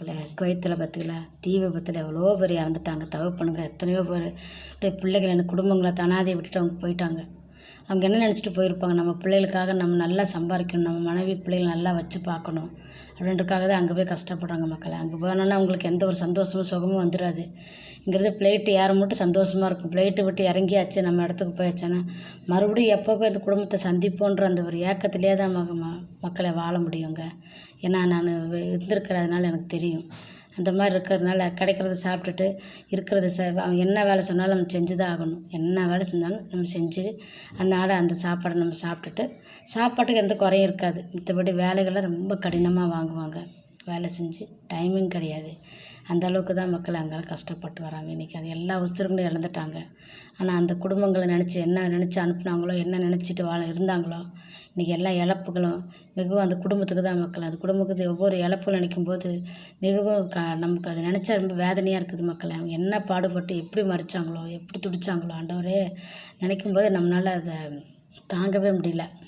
குவைத்தில் பார்த்தீங்களா, தீ விபத்தில் எவ்வளோ பேர் இறந்துட்டாங்க. தகப்பனுங்க எத்தனையோ பேர் அப்படியே பிள்ளைகள் எனக்கு குடும்பங்களை தனாதையை விட்டுட்டு அவங்க போயிட்டாங்க. அவங்க என்ன நினச்சிட்டு போயிருப்பாங்க, நம்ம பிள்ளைகளுக்காக நம்ம நல்லா சம்பாதிக்கணும், நம்ம மனைவி பிள்ளைகள் நல்லா வச்சு பார்க்கணும் அப்படின்றதுக்காக தான் அங்கே போய் கஷ்டப்படுறாங்க மக்களே. அங்கே போனோன்னா அவங்களுக்கு எந்த ஒரு சந்தோஷமும் சுகமும் வந்துடாது. இங்கிறது ஃப்ளைட்டு ஏற மட்டும் சந்தோஷமாக இருக்கும். ஃப்ளைட்டு விட்டு இறங்கியாச்சு, நம்ம இடத்துக்கு போயாச்சுன்னா மறுபடியும் எப்போ போய் அந்த குடும்பத்தை சந்திப்போன்ற அந்த ஒரு ஏக்கத்திலே தான் மக்களை வாழ முடியுங்க. ஏன்னா நான் இருந்திருக்கிறதுனால எனக்கு தெரியும். அந்த மாதிரி இருக்கிறதுனால கிடைக்கிறத சாப்பிட்டுட்டு இருக்கிறத அவன் என்ன வேலை சொன்னாலும் நம்ம செஞ்சு தான் ஆகணும். என்ன வேலை செஞ்சாலும் நம்ம செஞ்சு அந்த சாப்பாடை நம்ம சாப்பிட்டுட்டு சாப்பாட்டுக்கு எந்த குறையும் இருக்காது. மற்றபடி வேலைகளை ரொம்ப கடினமாக வாங்குவாங்க. வேலை செஞ்சு டைமிங் கிடையாது. அந்த அளவுக்கு தான் மக்கள் அங்கெல்லாம் கஷ்டப்பட்டு வராங்க. இன்றைக்கி அது எல்லா உசுருங்களையும் இழந்துட்டாங்க. ஆனால் அந்த குடும்பங்களை என்ன நினச்சி அனுப்புனாங்களோ, என்ன நினச்சிட்டு இருந்தாங்களோ, இன்றைக்கி எல்லா இழப்புகளும் மிகவும் அந்த குடும்பத்துக்கு தான் மக்கள். அந்த குடும்பத்துக்கு ஒவ்வொரு இழப்புகள் நினைக்கும்போது மிகவும் நமக்கு அது நினச்சா ரொம்ப வேதனையாக இருக்குது மக்கள். அவங்க என்ன பாடுபட்டு எப்படி மறிச்சாங்களோ, எப்படி துடித்தாங்களோ ஆண்டவரே, நினைக்கும்போது நம்மளால் அதை தாங்கவே முடியல.